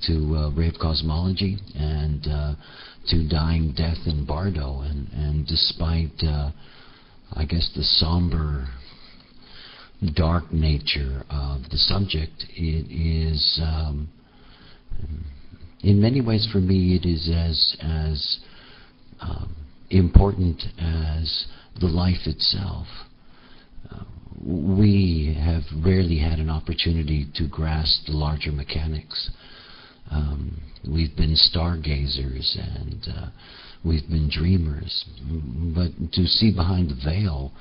to Reyv-Kosmology and to Dying, Death, and Bardo. And despite, I guess, the somber, dark nature of the subject, it is, in many ways for me, it is as important as the life itself. We have rarely had an opportunity to grasp the larger mechanics. We've been stargazers and we've been dreamers, but to see behind the veil,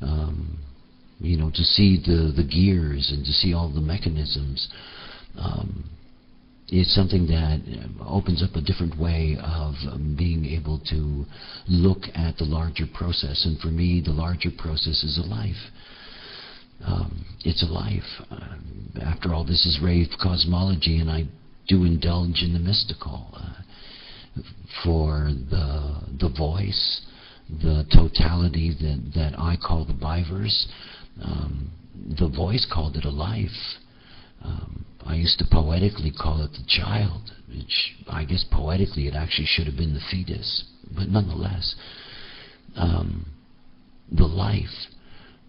to see the gears and to see all the mechanisms, it's something that opens up a different way of being able to look at the larger process. And for me, the larger process is a life. It's a life. After all, this is Reyv-Kosmology, and I do indulge in the mystical. For the voice, the totality that I call the Biverse, the voice called it a life. I used to poetically call it the child, which I guess poetically it actually should have been the fetus. But nonetheless, the life,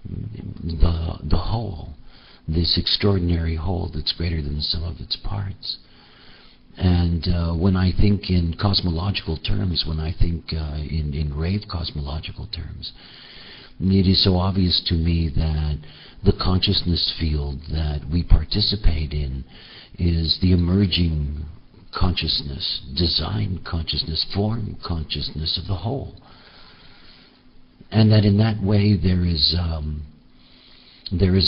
the whole, this extraordinary whole that's greater than the sum of its parts. And when I think in cosmological terms, when I think in Rave cosmological terms, it is so obvious to me that the consciousness field that we participate in is the emerging consciousness, design consciousness, form consciousness of the whole. And that in that way there is a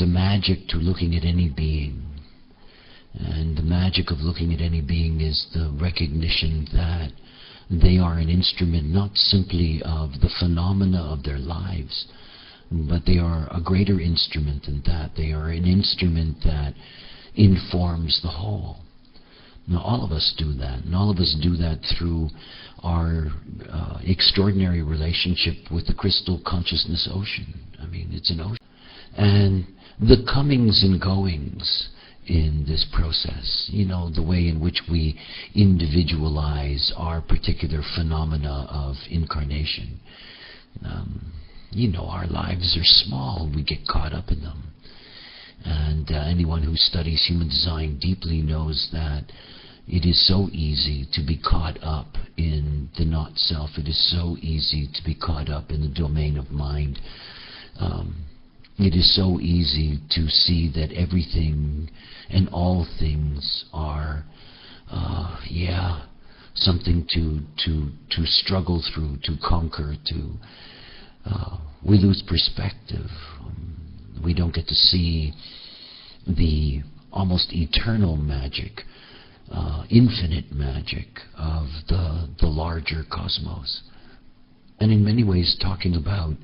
magic to looking at any being. And the magic of looking at any being is the recognition that they are an instrument not simply of the phenomena of their lives, but they are a greater instrument than that. They are an instrument that informs the whole. Now all of us do that, and all of us do that through our extraordinary relationship with the crystal consciousness ocean. I mean, it's an ocean. And the comings and goings in this process, the way in which we individualize our particular phenomena of incarnation. Our lives are small, we get caught up in them. And anyone who studies human design deeply knows that it is so easy to be caught up in the not-self. It is so easy to be caught up in the domain of mind. It is so easy to see that everything and all things are, something to struggle through, to conquer, we lose perspective. We don't get to see the almost eternal magic, infinite magic of the larger cosmos. And in many ways, talking about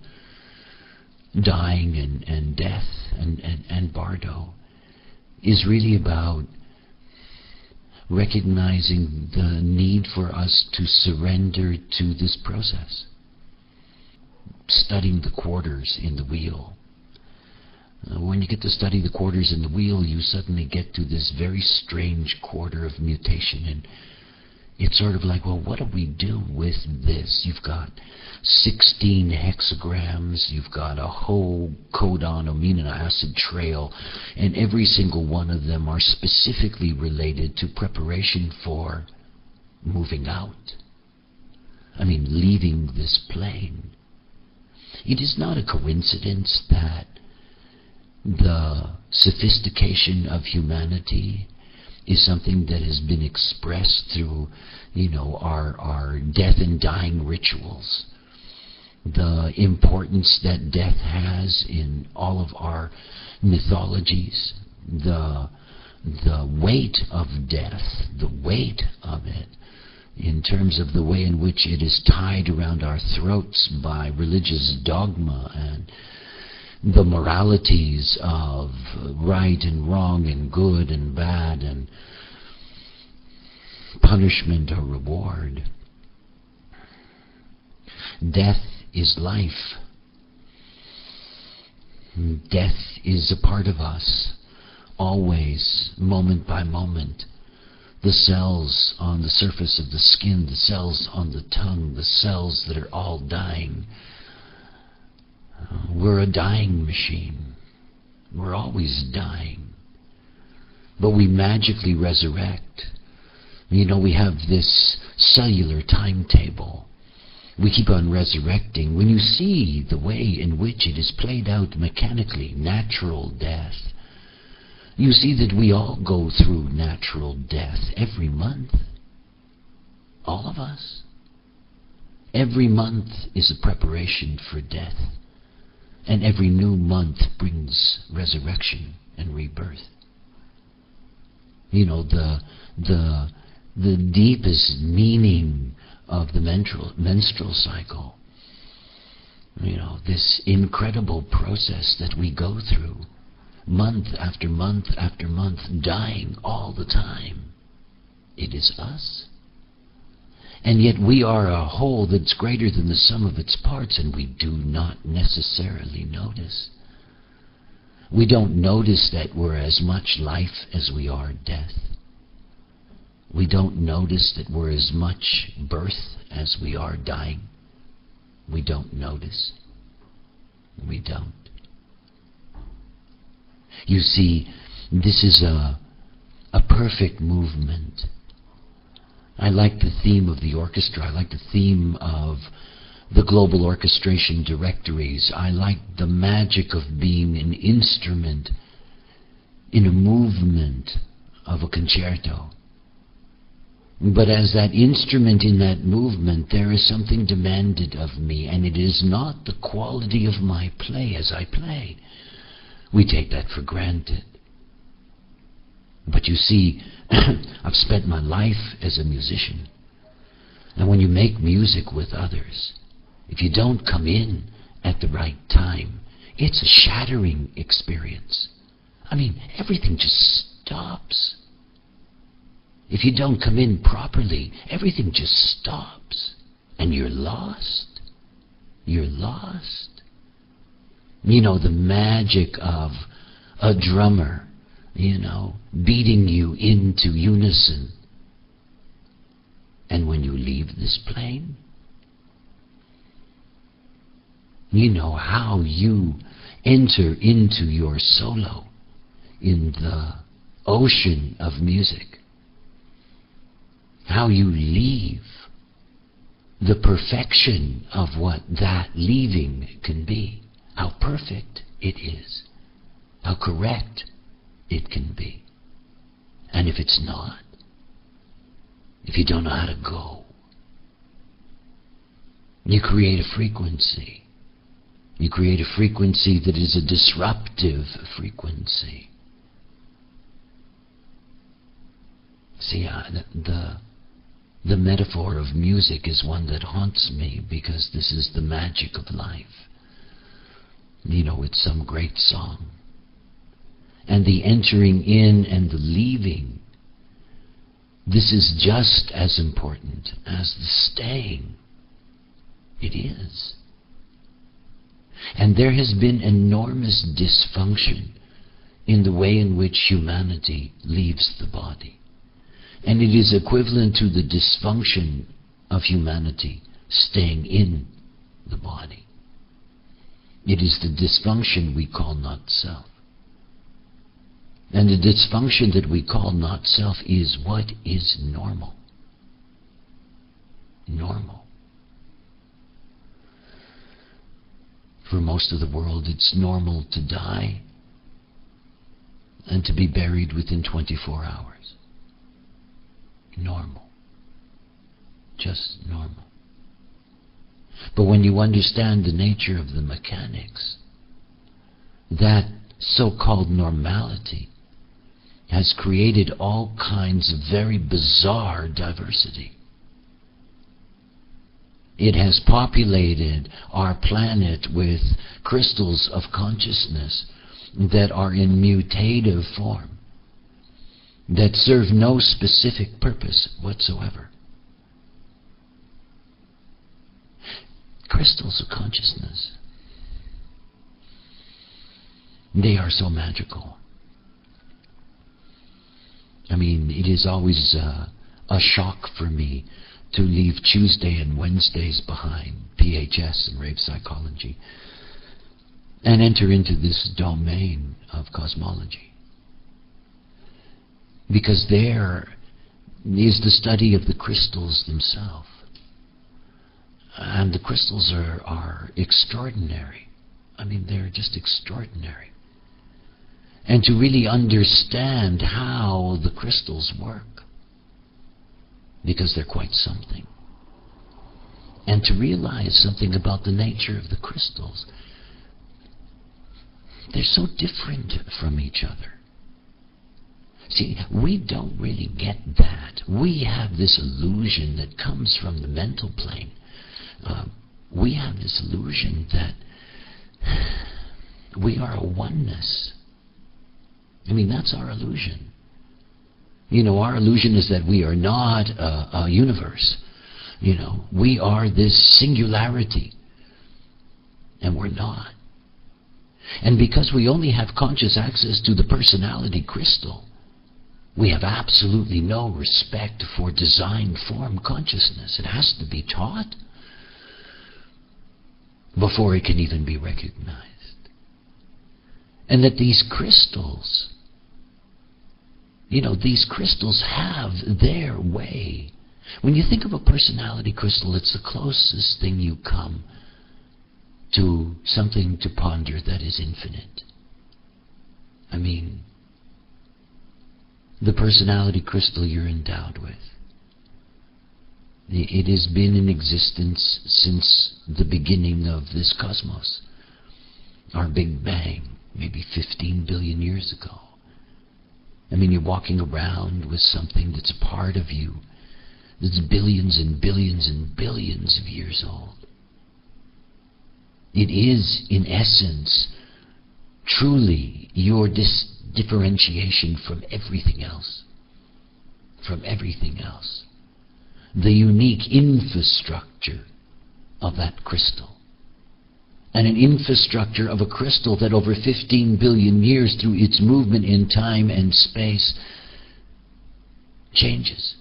dying and death and Bardo is really about recognizing the need for us to surrender to this process. Studying the quarters in the wheel. When you get to study the quarters in the wheel, you suddenly get to this very strange quarter of mutation, and it's sort of like, well, what do we do with this? You've got 16 hexagrams, you've got a whole codon amino acid trail, and every single one of them are specifically related to preparation for moving out. I mean, leaving this plane. It is not a coincidence that the sophistication of humanity is something that has been expressed through, our death and dying rituals. The importance that death has in all of our mythologies, the weight of death, the weight of it, in terms of the way in which it is tied around our throats by religious dogma and the moralities of right and wrong and good and bad and punishment or reward. Death is life. Death is a part of us, always, moment by moment. the cells on the surface of the skin, the cells on the tongue, the cells that are all dying. We're a dying machine. We're always dying. But we magically resurrect. You know, we have this cellular timetable. We keep on resurrecting. When you see the way in which it is played out mechanically, natural death, you see that we all go through natural death every month. All of us. Every month is a preparation for death. And every new month brings resurrection and rebirth. You know, the deepest meaning of the menstrual cycle, you know, this incredible process that we go through, month after month after month, dying all the time. It is us. And yet we are a whole that's greater than the sum of its parts, and we do not necessarily notice. We don't notice that we're as much life as we are death. We don't notice that we're as much birth as we are dying. We don't notice. We don't. You see, this is a perfect movement. I like the theme of the orchestra. I like the theme of the global orchestration directories. I like the magic of being an instrument in a movement of a concerto. But as that instrument in that movement, there is something demanded of me, and it is not the quality of my play as I play. We take that for granted. But you see, I've spent my life as a musician. And when you make music with others, if you don't come in at the right time, it's a shattering experience. I mean, everything just stops. If you don't come in properly, everything just stops. And you're lost. You're lost. You know, the magic of a drummer, you know, beating you into unison. And when you leave this plane, you know how you enter into your solo in the ocean of music. How you leave, the perfection of what that leaving can be. How perfect it is. How correct it can be. And if it's not, if you don't know how to go, you create a frequency. You create a frequency that is a disruptive frequency. See, the metaphor of music is one that haunts me, because this is the magic of life. You know, it's some great song. And the entering in and the leaving, this is just as important as the staying. It is. And there has been enormous dysfunction in the way in which humanity leaves the body. And it is equivalent to the dysfunction of humanity staying in the body. It is the dysfunction we call not self. And the dysfunction that we call not self is what is normal. Normal. For most of the world, it's normal to die and to be buried within 24 hours. Normal. Just normal. But when you understand the nature of the mechanics, that so-called normality has created all kinds of very bizarre diversity. It has populated our planet with crystals of consciousness that are in mutative form, that serve no specific purpose whatsoever. Crystals of consciousness. They are so magical. I mean, it is always a shock for me to leave Tuesday and Wednesdays behind, PHS and Rave Psychology, and enter into this domain of cosmology. Because there is the study of the crystals themselves. And the crystals are extraordinary. I mean, they're just extraordinary. And to really understand how the crystals work, because they're quite something. And to realize something about the nature of the crystals. They're so different from each other. See, we don't really get that. We have this illusion that comes from the mental plane. We have this illusion that we are a oneness. I mean, that's our illusion. You know, our illusion is that we are not a universe. You know, we are this singularity. And we're not. And because we only have conscious access to the personality crystal, we have absolutely no respect for design form consciousness. It has to be taught before it can even be recognized. And that these crystals, you know, these crystals have their way. When you think of a personality crystal, it's the closest thing you come to something to ponder that is infinite. I mean, the personality crystal you're endowed with, it has been in existence since the beginning of this cosmos. Our Big Bang, maybe 15 billion years ago. I mean, you're walking around with something that's a part of you, that's billions and billions and billions of years old. It is, in essence, truly your differentiation from everything else. From everything else. The unique infrastructure of that crystal. And an infrastructure of a crystal that over 15 billion years, through its movement in time and space, changes.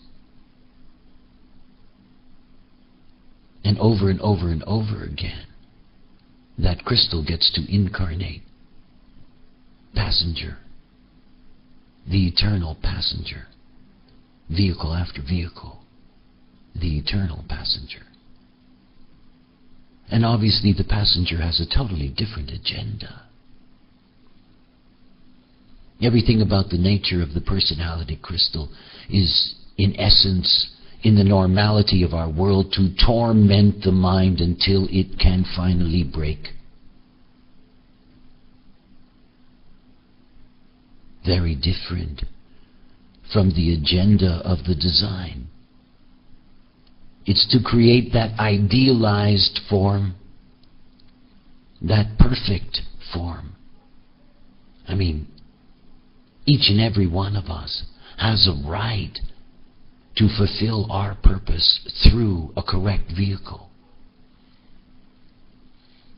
And over and over and over again, that crystal gets to incarnate. Passenger. The eternal passenger. Vehicle after vehicle. The eternal passenger. And obviously the passenger has a totally different agenda. Everything about the nature of the personality crystal is, in essence, in the normality of our world, to torment the mind until it can finally break. Very different from the agenda of the design. It's to create that idealized form, that perfect form. I mean, each and every one of us has a right to fulfill our purpose through a correct vehicle.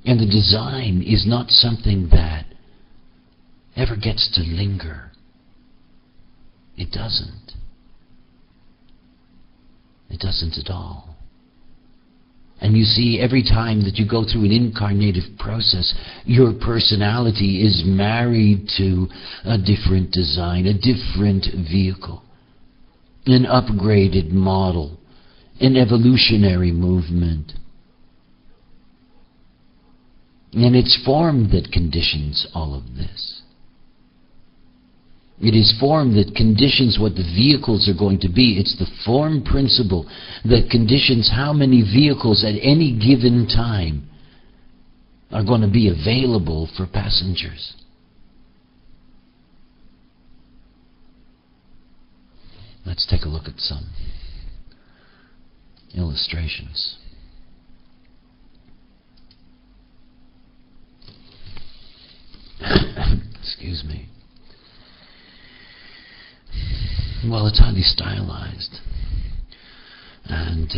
And the design is not something that ever gets to linger. It doesn't. It doesn't at all. And you see, every time that you go through an incarnative process, your personality is married to a different design, a different vehicle, an upgraded model, an evolutionary movement. And it's form that conditions all of this. It is form that conditions what the vehicles are going to be. It's the form principle that conditions how many vehicles at any given time are going to be available for passengers. Let's take a look at some illustrations. Excuse me. Well, it's highly stylized. And,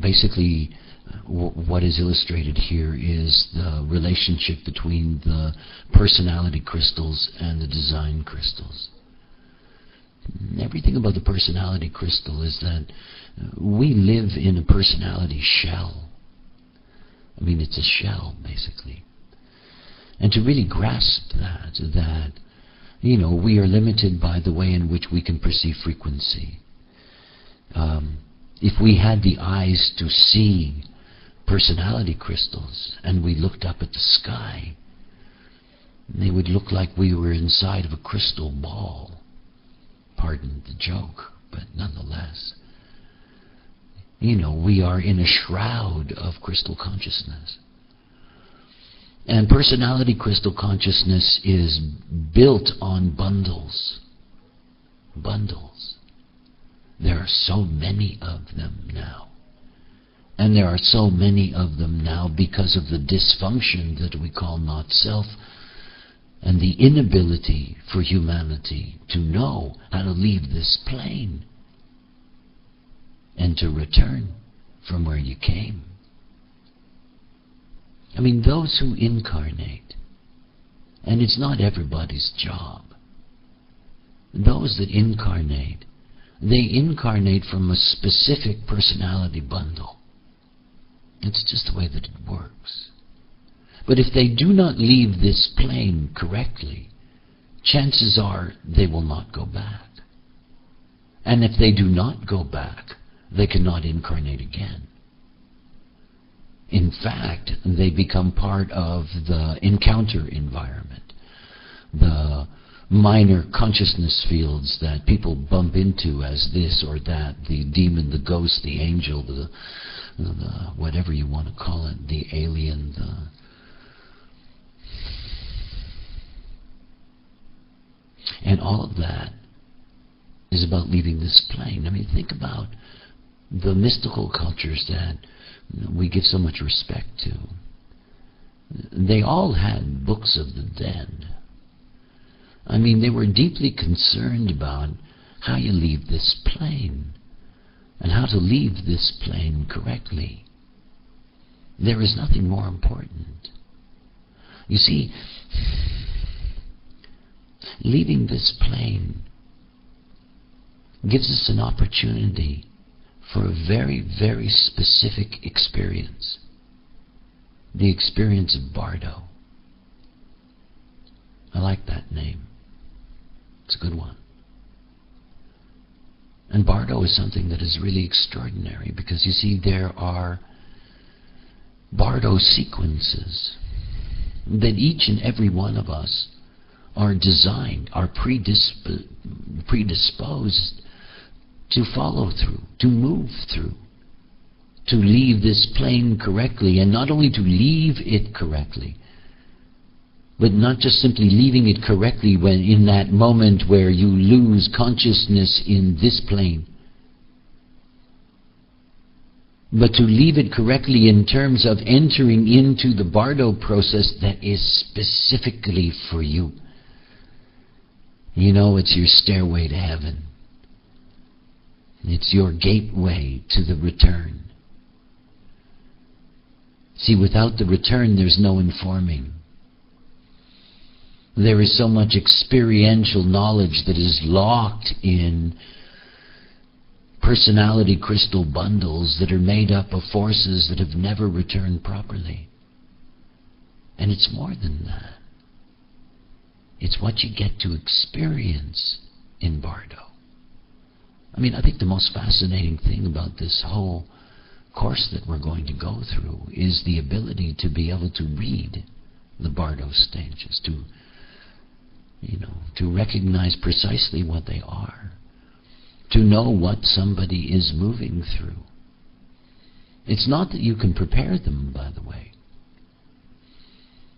basically what is illustrated here is the relationship between the personality crystals and the design crystals. Everything about the personality crystal is that we live in a personality shell. I mean, it's a shell, basically. And to really grasp that, we are limited by the way in which we can perceive frequency. If we had the eyes to see personality crystals and we looked up at the sky, they would look like we were inside of a crystal ball. Pardon the joke, but nonetheless. We are in a shroud of crystal consciousness. And personality crystal consciousness is built on bundles. Bundles. There are so many of them now. And there are so many of them now because of the dysfunction that we call not self, and the inability for humanity to know how to leave this plane and to return from where you came. I mean, those who incarnate, and it's not everybody's job, those that incarnate, they incarnate from a specific personality bundle. It's just the way that it works. But if they do not leave this plane correctly, chances are they will not go back. And if they do not go back, they cannot incarnate again. In fact, they become part of the encounter environment, the minor consciousness fields that people bump into as this or that, the demon, the ghost, the angel, the whatever you want to call it, the alien, and all of that is about leaving this plane. I mean, think about the mystical cultures that we give so much respect to. They all had books of the dead. I mean, they were deeply concerned about how you leave this plane and how to leave this plane correctly. There is nothing more important. You see, leaving this plane gives us an opportunity for a very, very specific experience. The experience of Bardo. I like that name. It's a good one. And Bardo is something that is really extraordinary because, you see, there are Bardo sequences that each and every one of us are designed, are predisposed to follow through, to move through, to leave this plane correctly, and not only to leave it correctly, but not just simply leaving it correctly when in that moment where you lose consciousness in this plane, but to leave it correctly in terms of entering into the Bardo process that is specifically for you. You know, it's your stairway to heaven. It's your gateway to the return. See, without the return, there's no informing. There is so much experiential knowledge that is locked in personality crystal bundles that are made up of forces that have never returned properly. And it's more than that. It's what you get to experience in Bardo. I mean, I think the most fascinating thing about this whole course that we're going to go through is the ability to be able to read the Bardo stages, to recognize precisely what they are, to know what somebody is moving through. It's not that you can prepare them, by the way.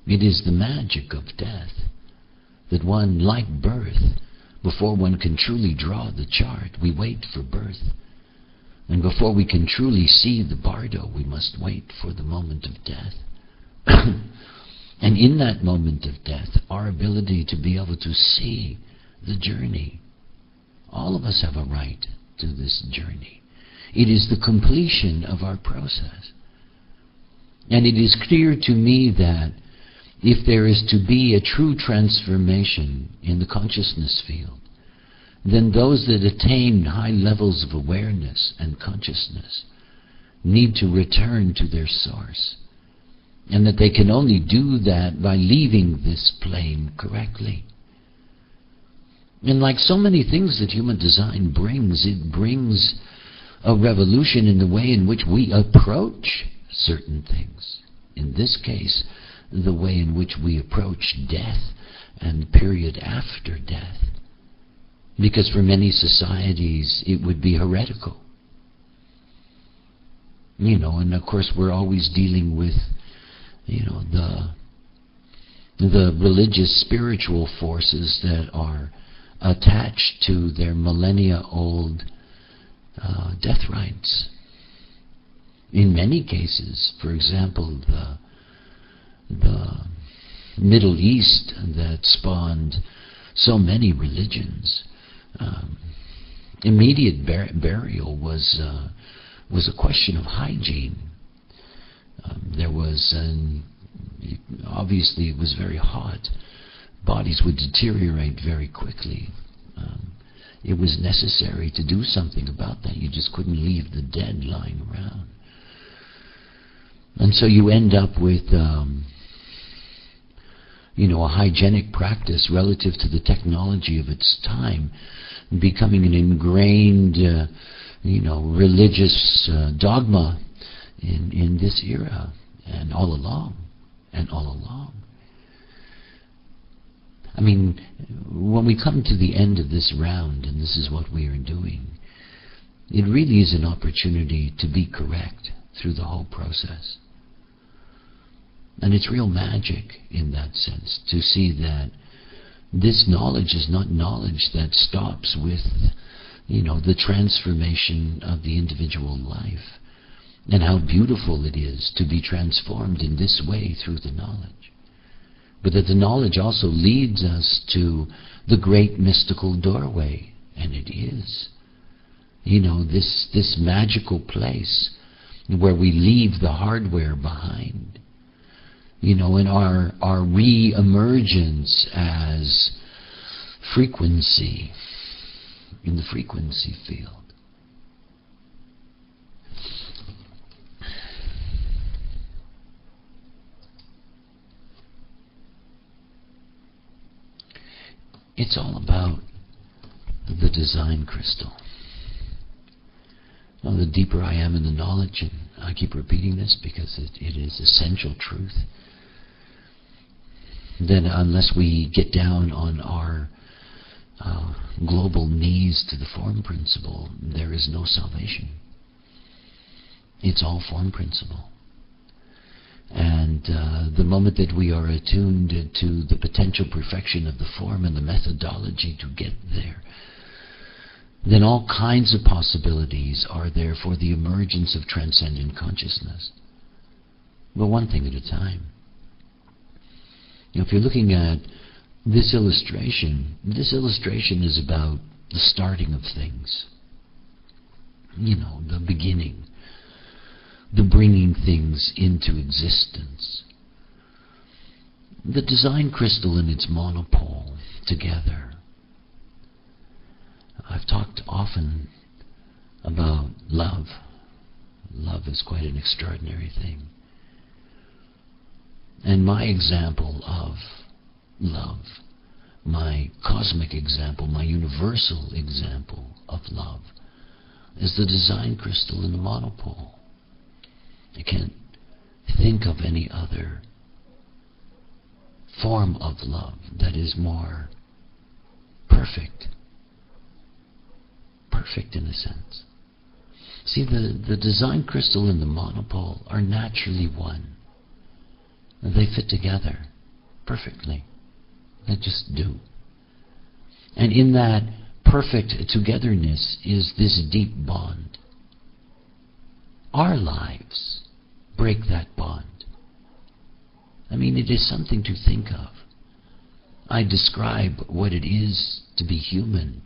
It is the magic of death that one, like birth, before one can truly draw the chart, we wait for birth. And before we can truly see the Bardo, we must wait for the moment of death. And in that moment of death, our ability to be able to see the journey. All of us have a right to this journey. It is the completion of our process. And it is clear to me that if there is to be a true transformation in the consciousness field, then those that attain high levels of awareness and consciousness need to return to their source, and that they can only do that by leaving this plane correctly. And like so many things that human design brings, it brings a revolution in the way in which we approach certain things. In this case, the way in which we approach death and the period after death. Because for many societies it would be heretical. And of course we're always dealing with, the religious spiritual forces that are attached to their millennia-old death rites. In many cases, for example, the Middle East that spawned so many religions, immediate burial was a question of hygiene. Obviously it was very hot. Bodies would deteriorate very quickly. It was necessary to do something about that. You just couldn't leave the dead lying around. And so you end up with a hygienic practice relative to the technology of its time, becoming an ingrained religious dogma in this era, and all along. I mean, when we come to the end of this round, and this is what we are doing, it really is an opportunity to be correct through the whole process. And it's real magic in that sense, to see that this knowledge is not knowledge that stops with, the transformation of the individual life, and how beautiful it is to be transformed in this way through the knowledge. But that the knowledge also leads us to the great mystical doorway, and it is. This magical place where we leave the hardware behind. In our re-emergence as frequency in the frequency field. It's all about the design crystal. Now, the deeper I am in the knowledge, and I keep repeating this because it is essential truth, then unless we get down on our global knees to the form principle, there is no salvation. It's all form principle. And the moment that we are attuned to the potential perfection of the form and the methodology to get there, then all kinds of possibilities are there for the emergence of transcendent consciousness. But one thing at a time. If you're looking at this illustration is about the starting of things. The beginning. The bringing things into existence. The design crystal and its monopole together. I've talked often about love. Love is quite an extraordinary thing. And my example of love, my cosmic example, my universal example of love, is the design crystal and the monopole. I can't think of any other form of love that is more perfect. Perfect in a sense. See, the design crystal and the monopole are naturally one. They fit together perfectly. They just do. And in that perfect togetherness is this deep bond. Our lives break that bond. I mean, it is something to think of. I describe what it is to be human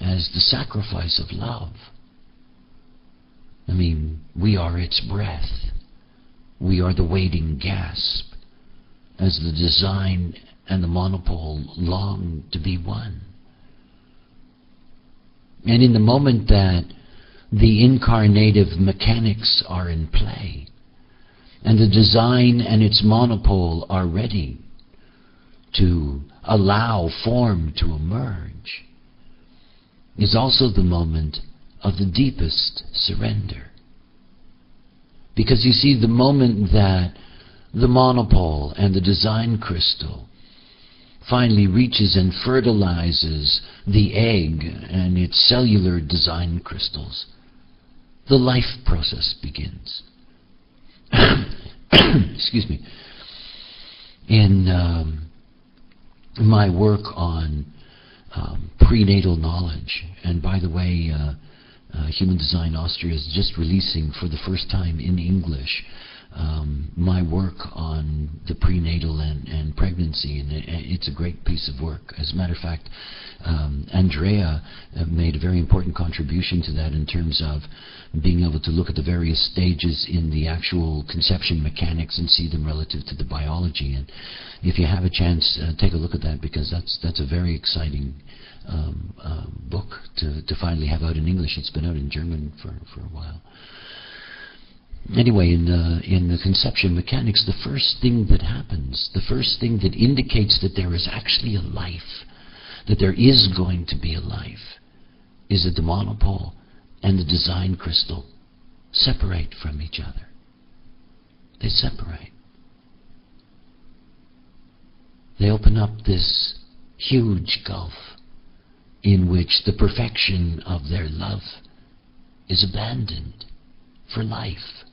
as the sacrifice of love. I mean, we are its breath. We are the waiting gasp as the design and the monopole long to be one. And in the moment that the incarnative mechanics are in play, and the design and its monopole are ready to allow form to emerge, is also the moment of the deepest surrender. Because you see, the moment that the monopole and the design crystal finally reaches and fertilizes the egg and its cellular design crystals, the life process begins. Excuse me. In my work on prenatal knowledge, and by the way, Human Design Austria is just releasing for the first time in English my work on the prenatal and pregnancy, and it's a great piece of work. As a matter of fact, Andrea made a very important contribution to that in terms of being able to look at the various stages in the actual conception mechanics and see them relative to the biology. And if you have a chance, take a look at that, because that's a very exciting book to finally have out in English. It's been out in German for a while. Anyway, in the conception mechanics, the first thing that happens, the first thing that indicates that there is actually a life, that there is going to be a life, is that the monopole and the design crystal separate from each other. They separate. They open up this huge gulf in which the perfection of their love is abandoned for life.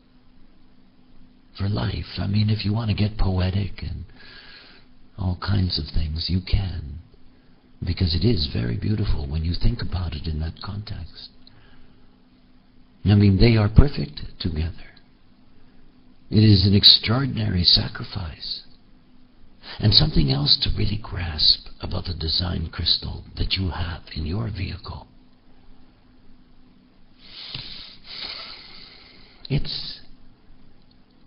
For life. I mean, if you want to get poetic and all kinds of things, you can. Because it is very beautiful when you think about it in that context. I mean, they are perfect together. It is an extraordinary sacrifice. And something else to really grasp about the design crystal that you have in your vehicle. It's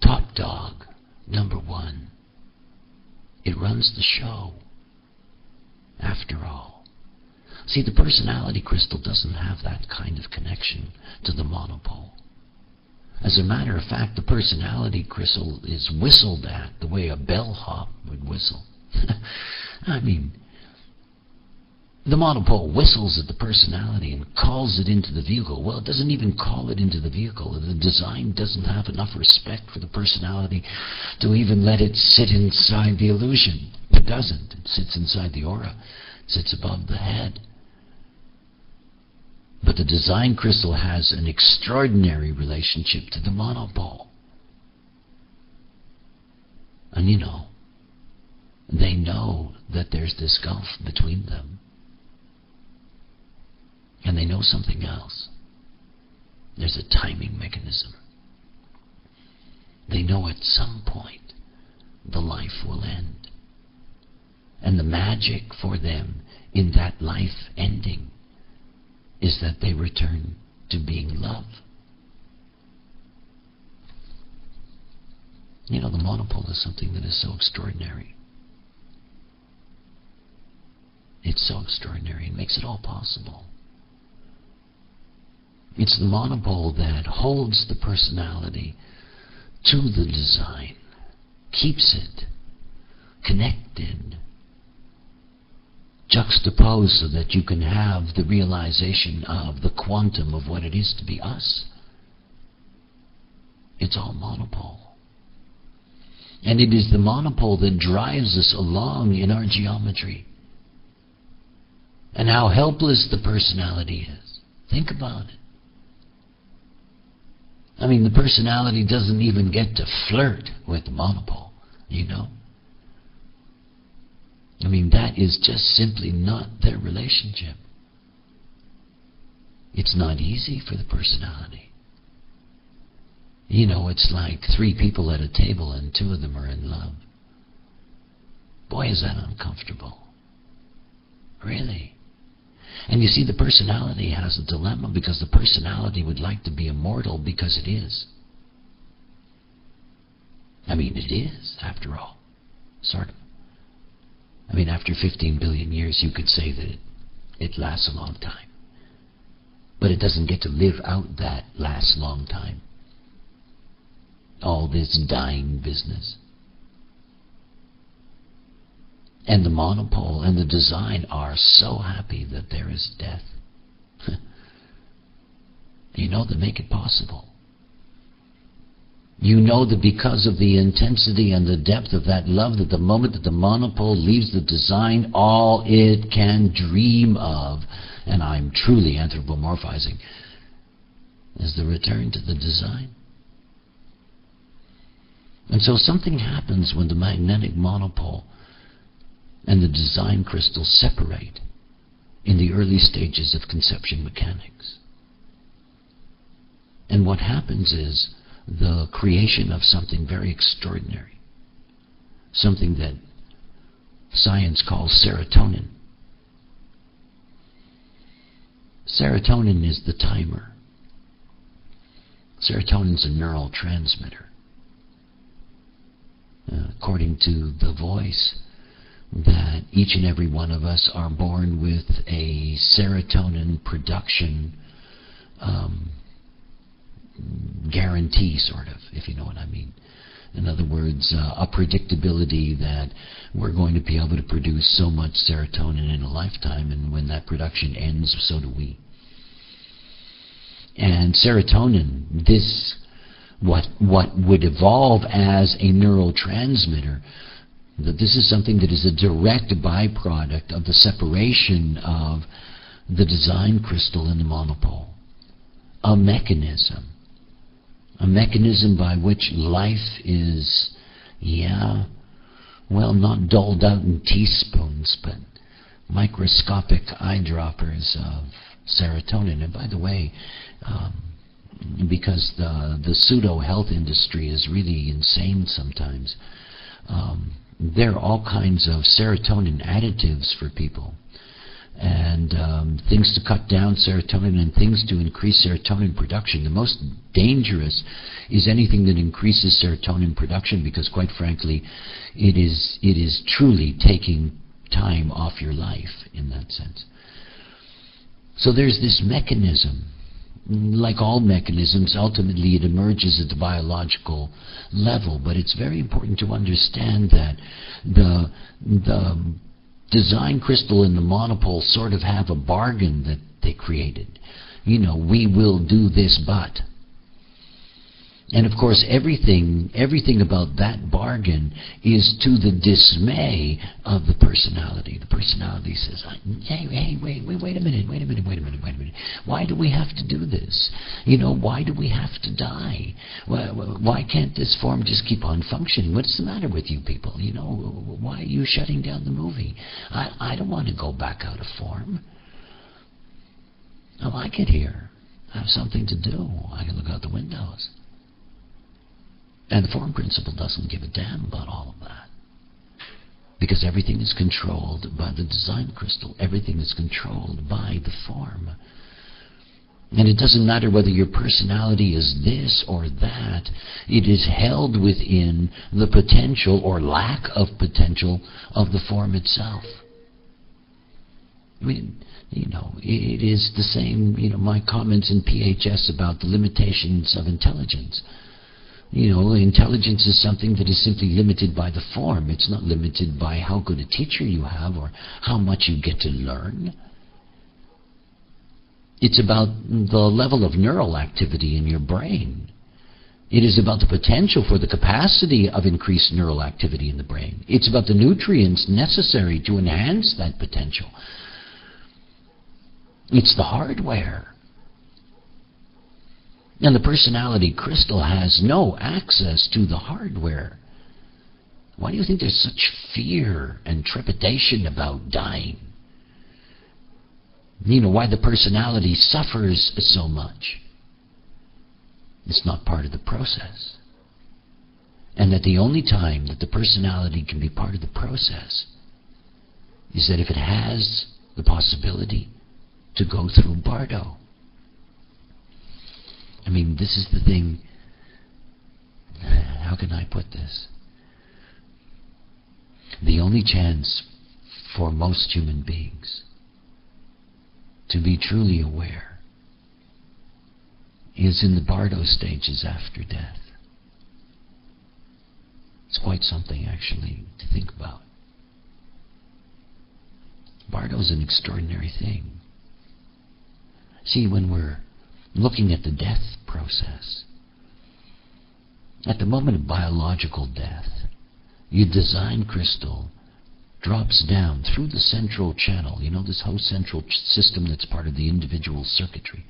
top dog, number one. It runs the show, after all. See, the personality crystal doesn't have that kind of connection to the monopole. As a matter of fact, the personality crystal is whistled at the way a bellhop would whistle. I mean, the monopole whistles at the personality and calls it into the vehicle. Well, it doesn't even call it into the vehicle. The design doesn't have enough respect for the personality to even let it sit inside the illusion. It doesn't. It sits inside the aura. It sits above the head. But the design crystal has an extraordinary relationship to the monopole. And you know, they know that there's this gulf between them. And they know something else. There's a timing mechanism. They know at some point the life will end. And the magic for them in that life ending is that they return to being love. You know, the monopole is something that is so extraordinary. It's so extraordinary. It makes it all possible. It's the monopole that holds the personality to the design, keeps it connected, juxtaposed so that you can have the realization of the quantum of what it is to be us. It's all monopole. And it is the monopole that drives us along in our geometry. And how helpless the personality is. Think about it. I mean, the personality doesn't even get to flirt with the monopole, you know. I mean, that is just simply not their relationship. It's not easy for the personality. You know, it's like 3 people at a table and 2 of them are in love. Boy, is that uncomfortable. Really. And you see, the personality has a dilemma, because the personality would like to be immortal because it is. I mean, it is, after all. Sort of. I mean, after 15 billion years, you could say that it lasts a long time. but it doesn't get to live out that last long time. All this dying business. And the monopole and the design are so happy that there is death. You know, they make it possible. You know that because of the intensity and the depth of that love, that the moment that the monopole leaves the design, all it can dream of, and I'm truly anthropomorphizing, is the return to the design. And so something happens when the magnetic monopole and the design crystal separate in the early stages of conception mechanics. And what happens is the creation of something very extraordinary, something that science calls serotonin. Serotonin is the timer. Serotonin is a neural transmitter. According to the voice, that each and every one of us are born with a serotonin production guarantee, sort of, if you know what I mean. In other words, a predictability that we're going to be able to produce so much serotonin in a lifetime, and when that production ends, so do we. And serotonin, this, what would evolve as a neural transmitter, that this is something that is a direct byproduct of the separation of the design crystal and the monopole. A mechanism by which life is, not doled out in teaspoons, but microscopic eyedroppers of serotonin. And by the way, because the pseudo-health industry is really insane sometimes, there are all kinds of serotonin additives for people, and things to cut down serotonin and things to increase serotonin production. The most dangerous is anything that increases serotonin production, because quite frankly it is truly taking time off your life in that sense. So there's this mechanism. Like all mechanisms, ultimately it emerges at the biological level, but it's very important to understand that the design crystal and the monopole sort of have a bargain that they created. You know, we will do this, but. And of course, everything about that bargain is to the dismay of the personality. The personality says, hey, wait a minute. Why do we have to do this? You know, why do we have to die? Why can't this form just keep on functioning? What's the matter with you people? You know, why are you shutting down the movie? I don't want to go back out of form. I like it here. I have something to do. I can look out the windows. And the form principle doesn't give a damn about all of that. Because everything is controlled by the design crystal. Everything is controlled by the form. And it doesn't matter whether your personality is this or that. It is held within the potential or lack of potential of the form itself. I mean, you know, it is the same, my comments in PHS about the limitations of intelligence. You know, intelligence is something that is simply limited by the form. It's not limited by how good a teacher you have or how much you get to learn. It's about the level of neural activity in your brain. It is about the potential for the capacity of increased neural activity in the brain. It's about the nutrients necessary to enhance that potential. It's the hardware. And the personality crystal has no access to the hardware. Why do you think there's such fear and trepidation about dying? You know, why the personality suffers so much? It's not part of the process. And that the only time that the personality can be part of the process is that if it has the possibility to go through Bardo. I mean, this is the thing. How can I put this? The only chance for most human beings to be truly aware is in the Bardo stages after death. It's quite something, actually, to think about. Bardo is an extraordinary thing. See, when we're looking at the death process, at the moment of biological death, your design crystal drops down through the central channel. You know, this whole central system that's part of the individual circuitry.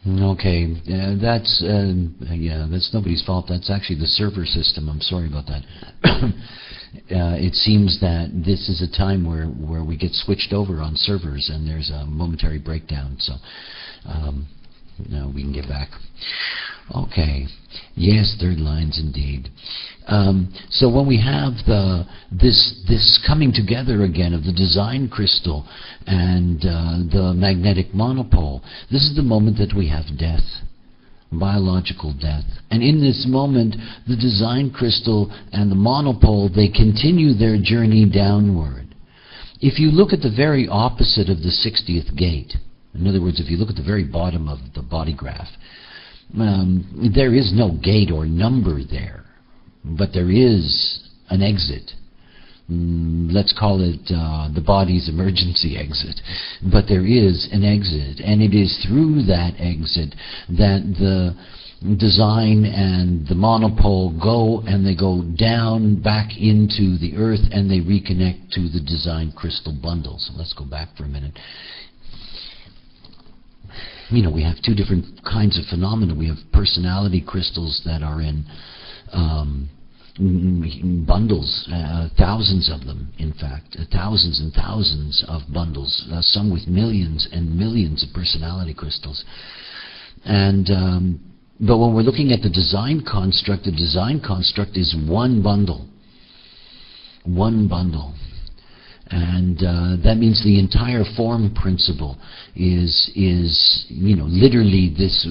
Okay, that's nobody's fault. That's actually the server system. I'm sorry about that. It seems that this is a time where we get switched over on servers, and there's a momentary breakdown. So, now we can get back. Okay. Yes, third lines indeed. So when we have this coming together again of the design crystal and the magnetic monopole, this is the moment that we have death, biological death. And in this moment, the design crystal and the monopole, they continue their journey downward. If you look at the very opposite of the 60th gate, in other words, if you look at the very bottom of the body graph, there is no gate or number there, but there is an exit. Let's call it the body's emergency exit. But there is an exit, and it is through that exit that the design and the monopole go, and they go down back into the earth, and they reconnect to the design crystal bundle. So let's go back for a minute. You know, we have two different kinds of phenomena. We have personality crystals that are in bundles, thousands of them, in fact, thousands and thousands of bundles, some with millions and millions of personality crystals. And but when we're looking at the design construct is one bundle. One bundle. And that means the entire form principle is literally this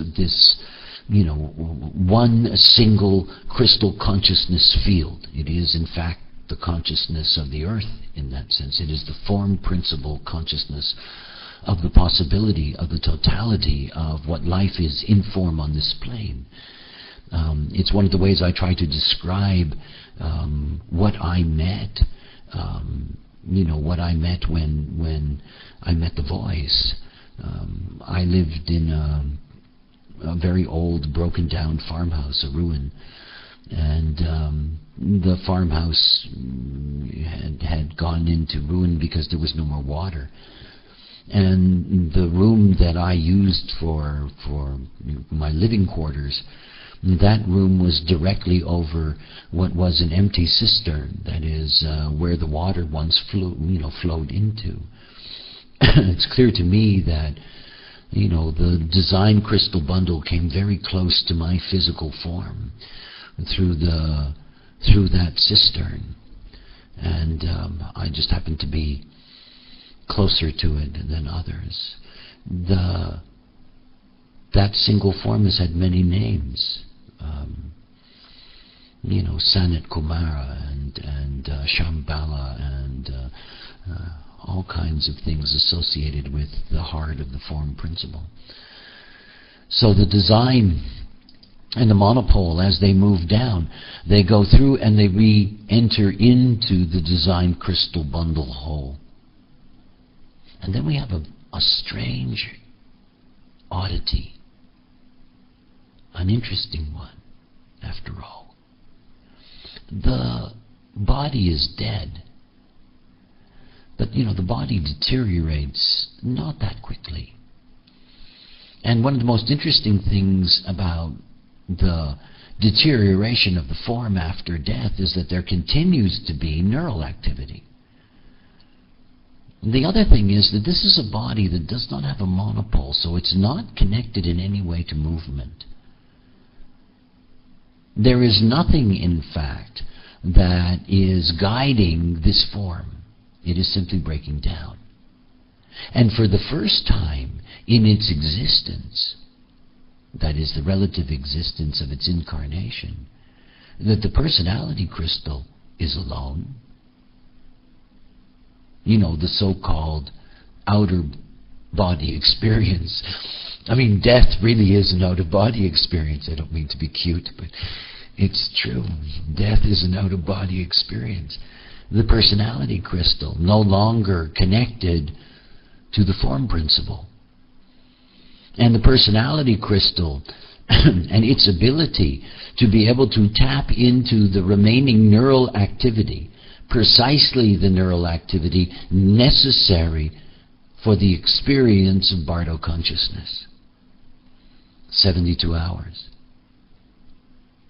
one single crystal consciousness field. It is in fact the consciousness of the earth in that sense. It is the form principle consciousness of the possibility of the totality of what life is in form on this plane. It's one of the ways I try to describe what I met. What I met when I met the voice. I lived in a very old, broken down farmhouse, a ruin. And the farmhouse had gone into ruin because there was no more water. And the room that I used for my living quarters, that room was directly over what was an empty cistern, that is, where the water once flowed into. It's clear to me that, the design crystal bundle came very close to my physical form through that cistern. And I just happened to be closer to it than others. That single form has had many names. Sanat Kumara and Shambhala and all kinds of things associated with the heart of the form principle. So the design and the monopole, as they move down, they go through and they re-enter into the design crystal bundle hole. And then we have a strange oddity, an interesting one, after all. The body is dead, but the body deteriorates not that quickly. And one of the most interesting things about the deterioration of the form after death is that there continues to be neural activity. The other thing is that this is a body that does not have a monopole, so it's not connected in any way to movement. There is nothing, in fact, that is guiding this form. It is simply breaking down. And for the first time in its existence, that is the relative existence of its incarnation, that the personality crystal is alone. The so-called outer body experience I mean, death really is an out-of-body experience. I don't mean to be cute, but it's true. Death is an out-of-body experience. The personality crystal, no longer connected to the form principle. And the personality crystal and its ability to be able to tap into the remaining neural activity, precisely the neural activity necessary for the experience of Bardo consciousness. 72 hours.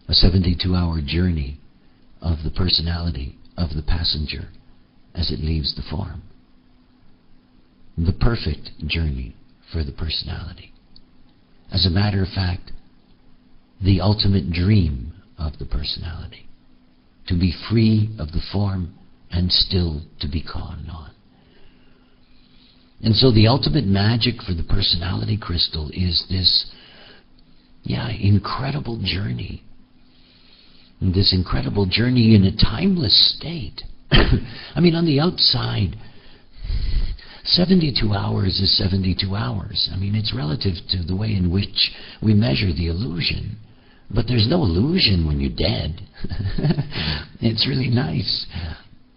A 72-hour journey of the personality of the passenger as it leaves the form. The perfect journey for the personality. As a matter of fact, the ultimate dream of the personality. To be free of the form and still to be called on. And so the ultimate magic for the personality crystal is this, incredible journey. And this incredible journey in a timeless state. I mean, on the outside, 72 hours is 72 hours. I mean, it's relative to the way in which we measure the illusion. But there's no illusion when you're dead. It's really nice.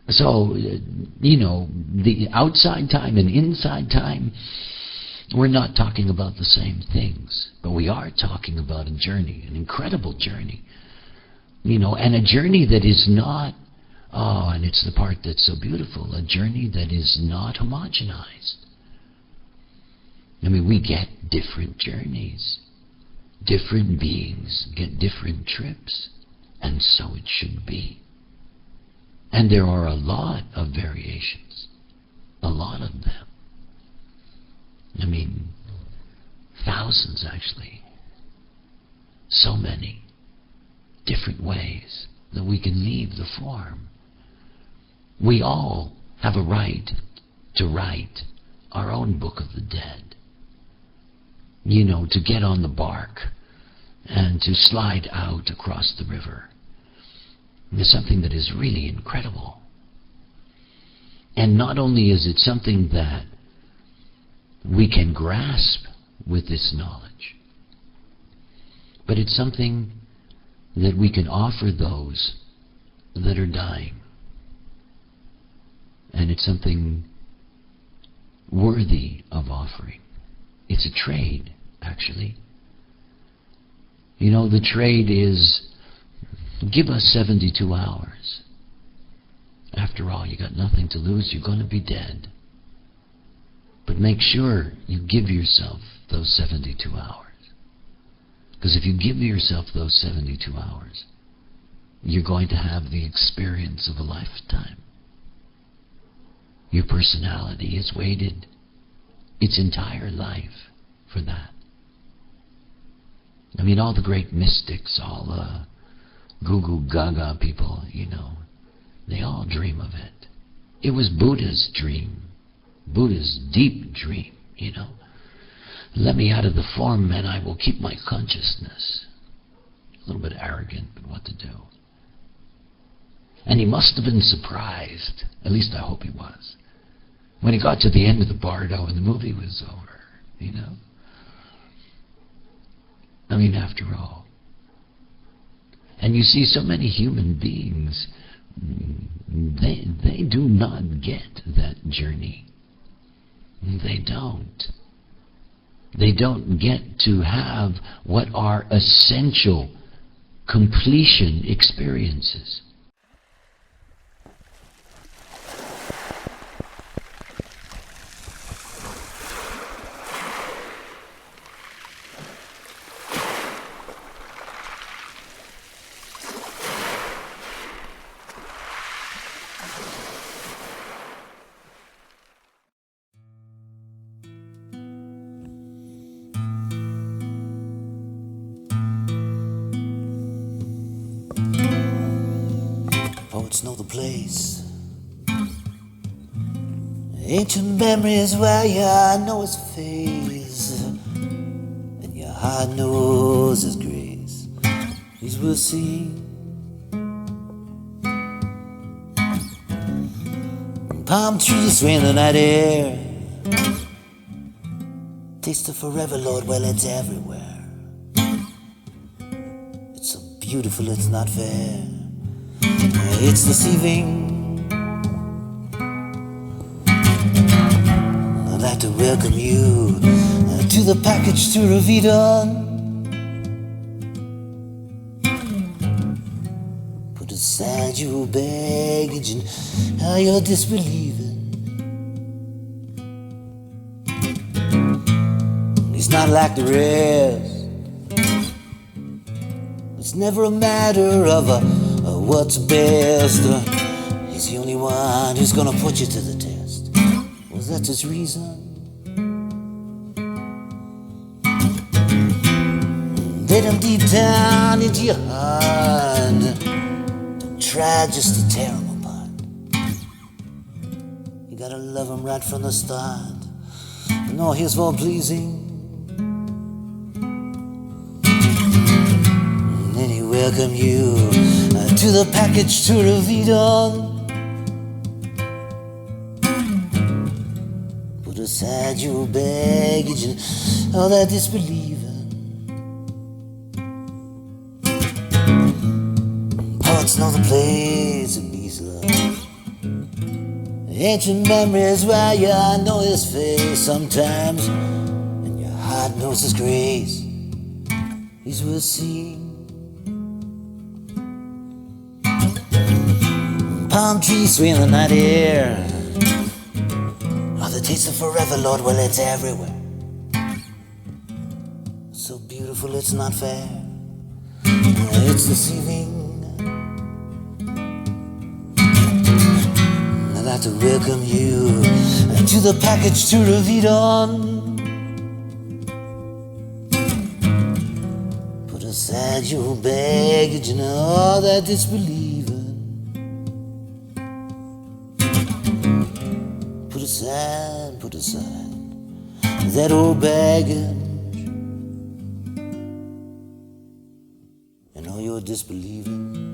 So, the outside time and inside time, we're not talking about the same things. But we are talking about a journey, an incredible journey. And a journey that is not, and it's the part that's so beautiful, a journey that is not homogenized. I mean, we get different journeys. Different beings get different trips. And so it should be. And there are a lot of variations. A lot of them. I mean, thousands actually. So many different ways that we can leave the form. We all have a right to write our own book of the dead. To get on the bark and to slide out across the river. It's something that is really incredible. And not only is it something that we can grasp with this knowledge, but it's something that we can offer those that are dying. And it's something worthy of offering. It's a trade, actually. The trade is, give us 72 hours. After all, you got nothing to lose. You're going to be dead. But make sure you give yourself those 72 hours. Because if you give yourself those 72 hours, you're going to have the experience of a lifetime. Your personality has waited its entire life for that. I mean, all the great mystics, all goo-goo gaga people, they all dream of it. It was Buddha's dream, Buddha's deep dream, Let me out of the form and I will keep my consciousness. A little bit arrogant, but what to do? And he must have been surprised, at least I hope he was, when he got to the end of the Bardo and the movie was over, I mean, after all. And you see so many human beings, they do not get that journey. They don't. They don't get to have what are essential completion experiences. Know the place. Ancient memories where you know his face, and your heart knows his grace. He's worth seeing. Palm trees swaying in the night air. Take taste of forever, Lord, well, it's everywhere. It's so beautiful, it's not fair. It's deceiving. I'd like to welcome you to the package tour of Eden. Put aside your baggage and your disbelieving. He's not like the rest. It's never a matter of what's best. He's the only one who's gonna put you to the test. Well, that's his reason. Let him deep down into your heart. Don't try just to tear him apart. You gotta love him right from the start. No, he's more pleasing. Then he welcome you to the package tour of Eden. Put aside your baggage and all that disbelieving. Poets know the place of peace, love. Ancient memories where you know his face sometimes, and your heart knows his grace. He's worth seeing. Palm trees sway in the night air. Oh, the taste of forever, Lord, well, it's everywhere. So beautiful, it's not fair. It's deceiving. I'd like to welcome you to the package tour of Eden. Put aside your baggage and all that disbelieving. Put aside that old baggage and all your disbelieving.